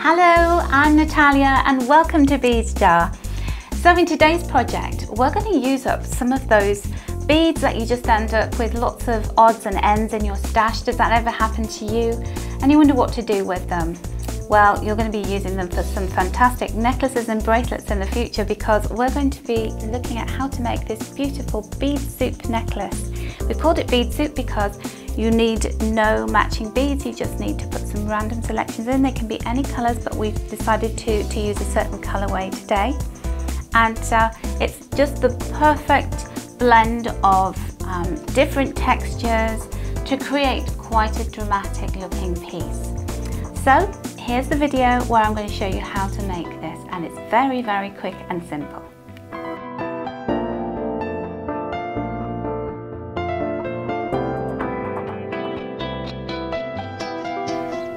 Hello, I'm Natalia and welcome to Beads Jar. So in today's project, we're going to use up some of those beads that you just end up with lots of odds and ends in your stash. Does that ever happen to you? And you wonder what to do with them? Well, you're going to be using them for some fantastic necklaces and bracelets in the future, because we're going to be looking at how to make this beautiful bead soup necklace. We called it bead soup because you need no matching beads, you just need to put some random selections in. They can be any colours, but we've decided to use a certain colourway today. And it's just the perfect blend of different textures to create quite a dramatic looking piece. So here's the video where I'm going to show you how to make this, and it's very, very quick and simple.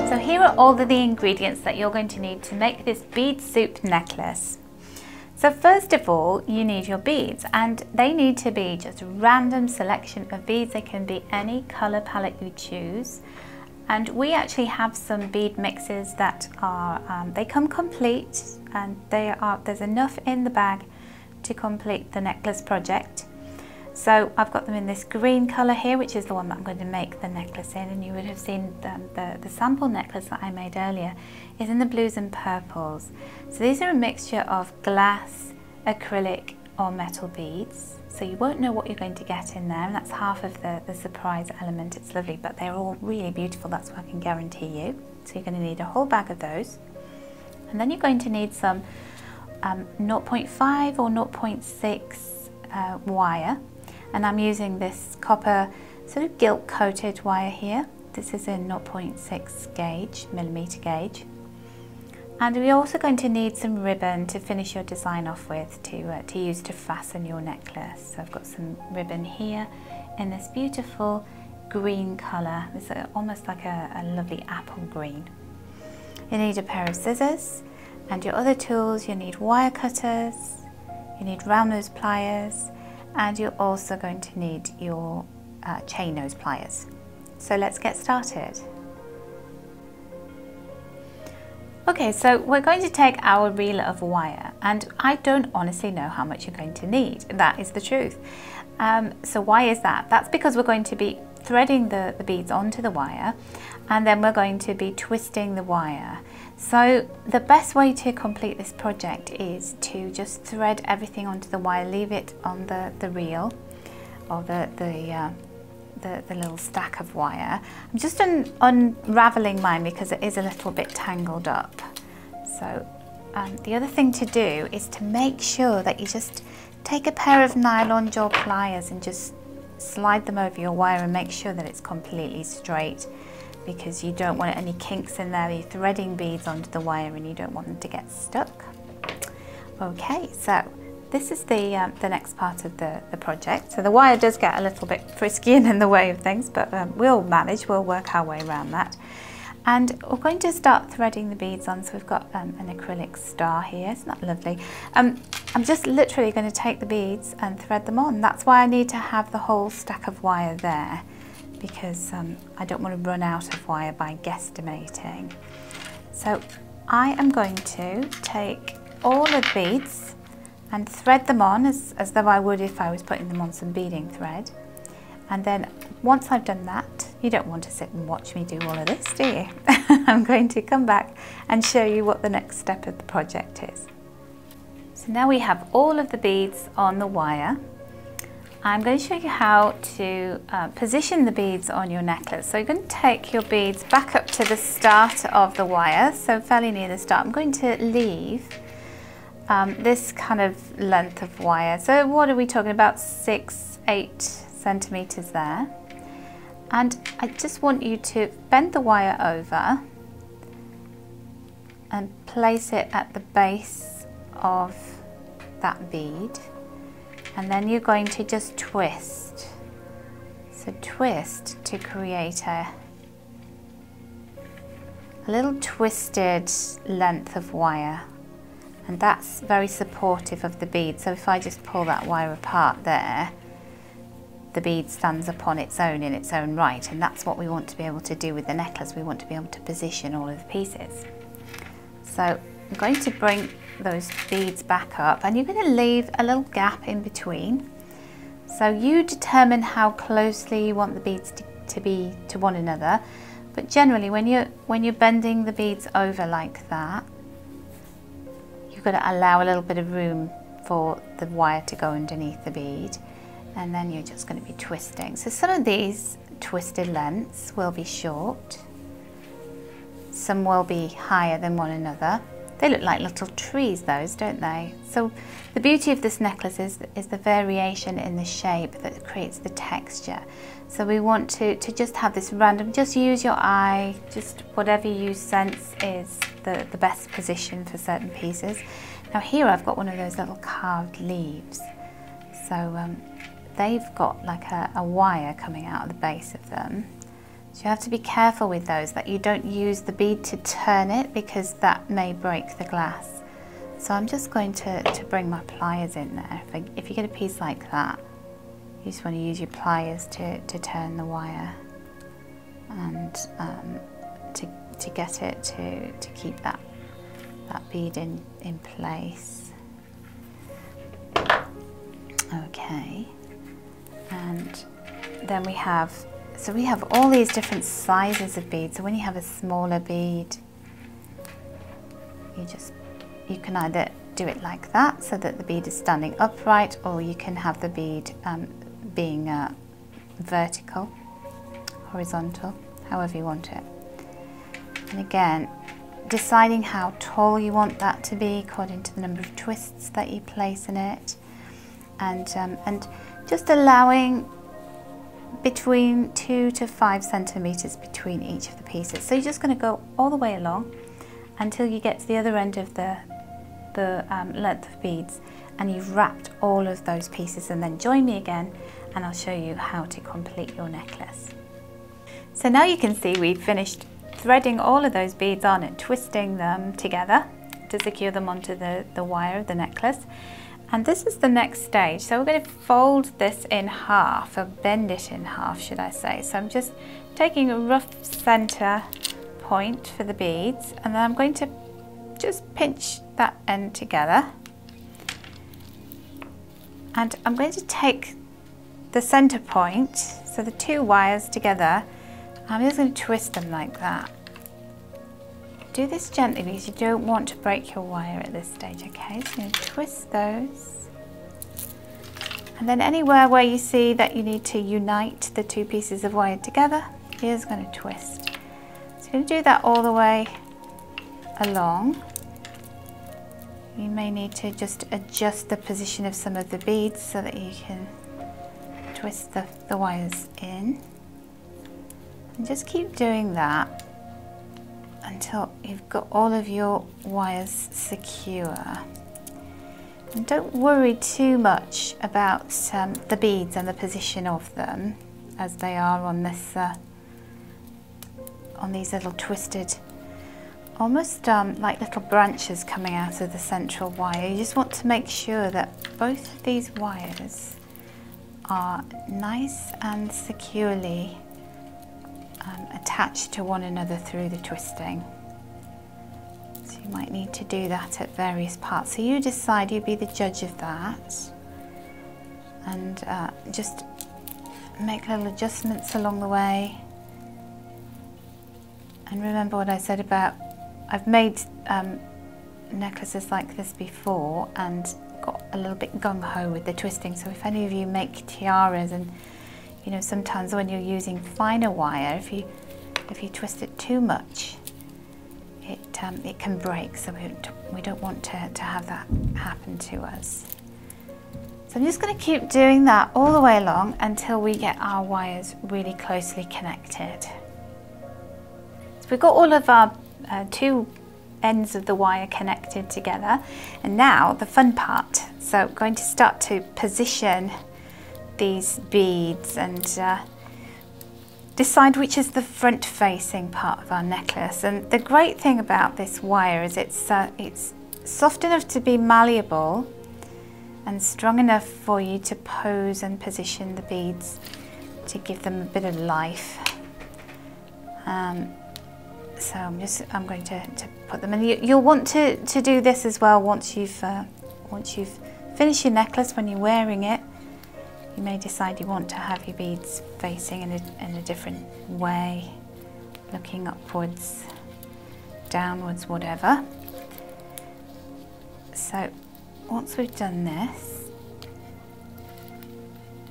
So here are all of the ingredients that you're going to need to make this bead soup necklace. So first of all, you need your beads, and they need to be just a random selection of beads. They can be any colour palette you choose. And we actually have some bead mixes that are, they come complete, and there's enough in the bag to complete the necklace project. So I've got them in this green colour here, which is the one that I'm going to make the necklace in, and you would have seen the sample necklace that I made earlier is in the blues and purples. So these are a mixture of glass, acrylic or metal beads. So you won't know what you're going to get in there, and that's half of the surprise element. It's lovely, but they're all really beautiful, that's what I can guarantee you. So you're going to need a whole bag of those. And then you're going to need some 0.5 or 0.6 wire. And I'm using this copper sort of gilt coated wire here. This is in 0.6 gauge, millimeter gauge. And we're also going to need some ribbon to finish your design off with, to use to fasten your necklace. So I've got some ribbon here in this beautiful green colour. It's almost like a lovely apple green. You need a pair of scissors, and your other tools, you need wire cutters, you need round nose pliers, and you're also going to need your chain nose pliers. So let's get started. Okay, so we're going to take our reel of wire, and I don't honestly know how much you're going to need. That is the truth. So why is that? That's because we're going to be threading the beads onto the wire, and then we're going to be twisting the wire. So the best way to complete this project is to just thread everything onto the wire, leave it on the reel or the little stack of wire. I'm just unraveling mine because it is a little bit tangled up. So the other thing to do is to make sure that you just take a pair of nylon jaw pliers and just slide them over your wire and make sure that it's completely straight, because you don't want any kinks in there. You're threading beads onto the wire and you don't want them to get stuck. Okay, so this is the next part of the project. So the wire does get a little bit frisky and in the way of things, but we'll manage, we'll work our way around that. And we're going to start threading the beads on. So we've got an acrylic star here, isn't that lovely? I'm just literally going to take the beads and thread them on. That's why I need to have the whole stack of wire there, because I don't want to run out of wire by guesstimating. So I am going to take all the beads and thread them on as though I would if I was putting them on some beading thread. And then once I've done that, you don't want to sit and watch me do all of this, do you? I'm going to come back and show you what the next step of the project is. So now we have all of the beads on the wire. I'm going to show you how to position the beads on your necklace. So you're going to take your beads back up to the start of the wire, so fairly near the start. I'm going to leave this kind of length of wire. So what are we talking about? 6-8 centimeters there. And I just want you to bend the wire over and place it at the base of that bead. And then you're going to just twist. So twist to create a little twisted length of wire. And that's very supportive of the bead. So if I just pull that wire apart there, the bead stands upon its own in its own right, and that's what we want to be able to do with the necklace. We want to be able to position all of the pieces. So I'm going to bring those beads back up, and you're going to leave a little gap in between. So you determine how closely you want the beads to be to one another, but generally when you're bending the beads over like that, you've got to allow a little bit of room for the wire to go underneath the bead, and then you're just going to be twisting. So some of these twisted lengths will be short, some will be higher than one another. They look like little trees, those, don't they? So the beauty of this necklace is the variation in the shape that creates the texture. So we want to just have this random, just use your eye, just whatever you sense is the best position for certain pieces. Now here I've got one of those little carved leaves. So they've got like a wire coming out of the base of them. So you have to be careful with those, that you don't use the bead to turn it, because that may break the glass. So I'm just going to bring my pliers in there. If you get a piece like that, you just want to use your pliers to turn the wire, and to get it to keep that bead in place. Okay, and then we have all these different sizes of beads. So when you have a smaller bead, you can either do it like that so that the bead is standing upright, or you can have the bead being vertical, horizontal, however you want it. And again, deciding how tall you want that to be according to the number of twists that you place in it, and just allowing between 2 to 5 centimeters between each of the pieces. So you're just going to go all the way along until you get to the other end of the length of beads, and you've wrapped all of those pieces, and then join me again and I'll show you how to complete your necklace. So now you can see we've finished threading all of those beads on and twisting them together to secure them onto the wire of the necklace. And this is the next stage. So we're going to fold this in half, or bend it in half, should I say. So I'm just taking a rough center point for the beads, and then I'm going to just pinch that end together. And I'm going to take the center point, so the two wires together, I'm just going to twist them like that. Do this gently because you don't want to break your wire at this stage, okay? So you're going to twist those. And then anywhere where you see that you need to unite the two pieces of wire together, you're just going to twist. So you're going to do that all the way along. You may need to just adjust the position of some of the beads so that you can twist the wires in. And just keep doing that until you've got all of your wires secure. And don't worry too much about the beads and the position of them, as they are on this on these little twisted, almost like little branches coming out of the central wire. You just want to make sure that both of these wires are nice and securely attached to one another through the twisting. So you might need to do that at various parts. So you decide, you be the judge of that, and just make little adjustments along the way. And remember what I said about, I've made necklaces like this before and got a little bit gung-ho with the twisting. So if any of you make tiaras, and you know, sometimes when you're using finer wire, if you twist it too much, it can break. So we don't want to have that happen to us. So I'm just going to keep doing that all the way along until we get our wires really closely connected. So we've got all of our two ends of the wire connected together, and now the fun part. So I'm going to start to position these beads and decide which is the front facing part of our necklace. And the great thing about this wire is it's soft enough to be malleable and strong enough for you to pose and position the beads to give them a bit of life. So I'm going to put them in. You'll want to do this as well once you've finished your necklace. When you're wearing it, you may decide you want to have your beads facing in a different way, looking upwards, downwards, whatever. So once we've done this,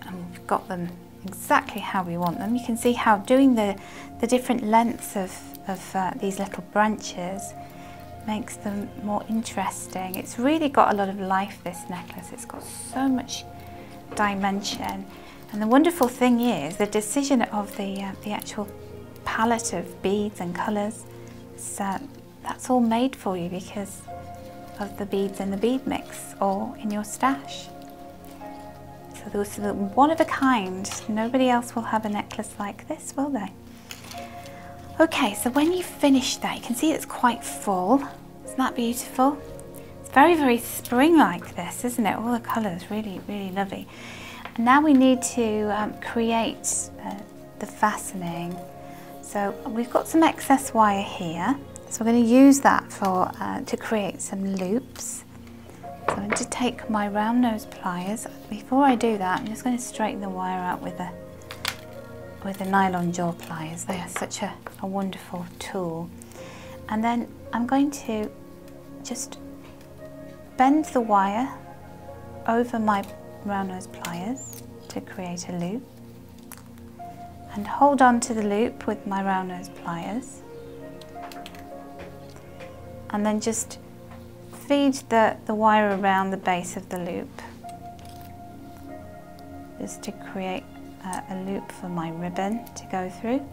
and we've got them exactly how we want them, you can see how doing the different lengths of these little branches makes them more interesting. It's really got a lot of life, this necklace. It's got so much dimension, and the wonderful thing is the decision of the actual palette of beads and colours. So that's all made for you because of the beads in the bead mix or in your stash. So those are one of a kind. Nobody else will have a necklace like this, will they? Okay, so when you finish that, you can see it's quite full. Isn't that beautiful? It's very, very spring-like this, isn't it? All the colours, really, really lovely. And now we need to create the fastening. So we've got some excess wire here. So we're going to use that for to create some loops. So I'm going to take my round nose pliers. Before I do that, I'm just going to straighten the wire out with the nylon jaw pliers. They are such a wonderful tool. And then I'm going to just bend the wire over my round nose pliers to create a loop, and hold on to the loop with my round nose pliers, and then just feed the wire around the base of the loop just to create a loop for my ribbon to go through.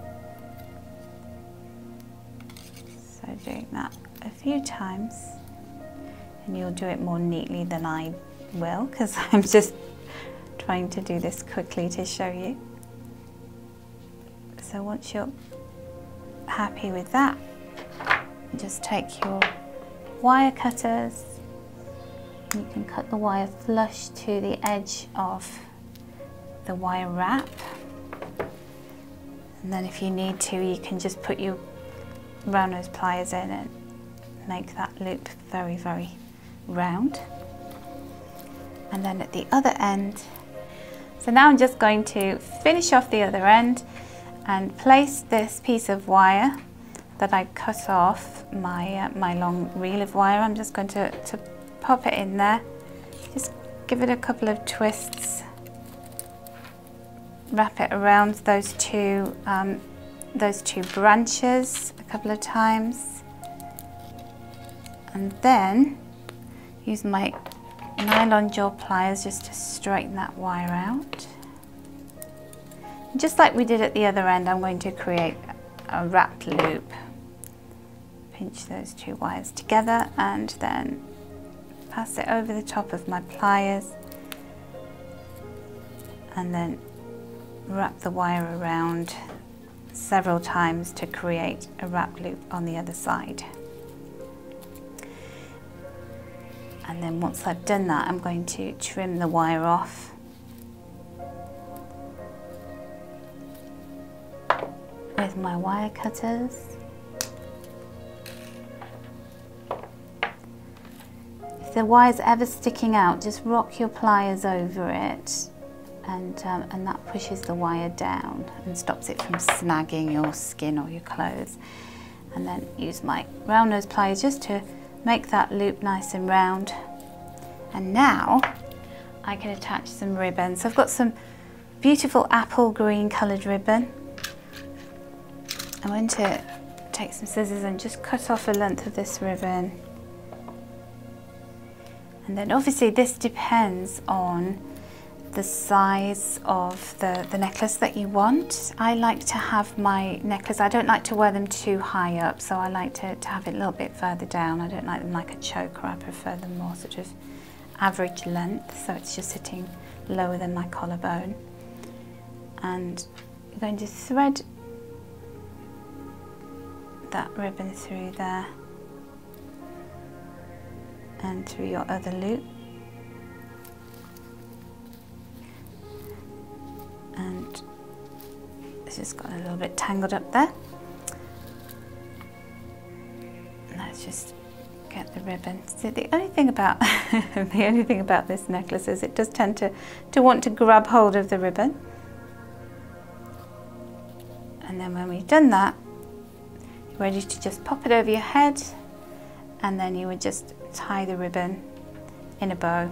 So doing that a few times, and you'll do it more neatly than I will because I'm just trying to do this quickly to show you. So once you're happy with that, just take your wire cutters. You can cut the wire flush to the edge of the wire wrap, and then if you need to, you can just put your round nose pliers in and make that loop very, very round. And then at the other end, so now I'm just going to finish off the other end and place this piece of wire that I cut off my long reel of wire. I'm just going to pop it in there, just give it a couple of twists, wrap it around those two branches a couple of times, and then use my nylon jaw pliers just to straighten that wire out. Just like we did at the other end, I'm going to create a wrapped loop. Pinch those two wires together and then pass it over the top of my pliers, and then wrap the wire around several times to create a wrap loop on the other side. And then once I've done that, I'm going to trim the wire off with my wire cutters. If the wire's ever sticking out, just rock your pliers over it, and that pushes the wire down and stops it from snagging your skin or your clothes. And then use my round nose pliers just to make that loop nice and round. And now I can attach some ribbon. So I've got some beautiful apple green coloured ribbon. I'm going to take some scissors and just cut off a length of this ribbon. And then obviously this depends on the size of the necklace that you want. I like to have my necklace, I don't like to wear them too high up, so I like to have it a little bit further down. I don't like them like a choker, I prefer them more sort of average length, so it's just sitting lower than my collarbone. And I'm going to thread that ribbon through there and through your other loop, and it's just got a little bit tangled up there. Let's just get the ribbon. So the only thing about the only thing about this necklace is it does tend to want to grab hold of the ribbon. And then when we've done that, you're ready to just pop it over your head, and then you would just tie the ribbon in a bow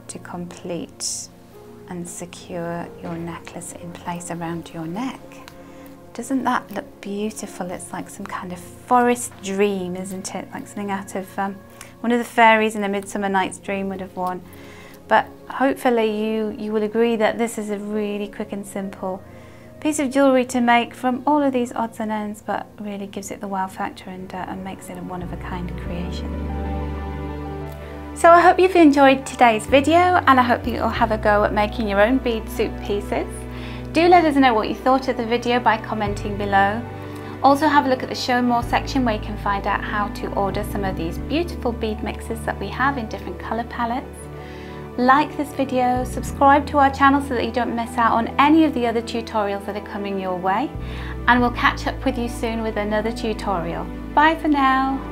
to complete and secure your necklace in place around your neck. Doesn't that look beautiful? It's like some kind of forest dream, isn't it? Like something out of one of the fairies in A Midsummer Night's Dream would have worn. But hopefully you will agree that this is a really quick and simple piece of jewellery to make from all of these odds and ends, but really gives it the wow factor and makes it a one-of-a-kind creation. So I hope you've enjoyed today's video, and I hope you'll have a go at making your own bead soup pieces. Do let us know what you thought of the video by commenting below. Also have a look at the show more section where you can find out how to order some of these beautiful bead mixes that we have in different colour palettes. Like this video, subscribe to our channel so that you don't miss out on any of the other tutorials that are coming your way, and we'll catch up with you soon with another tutorial. Bye for now.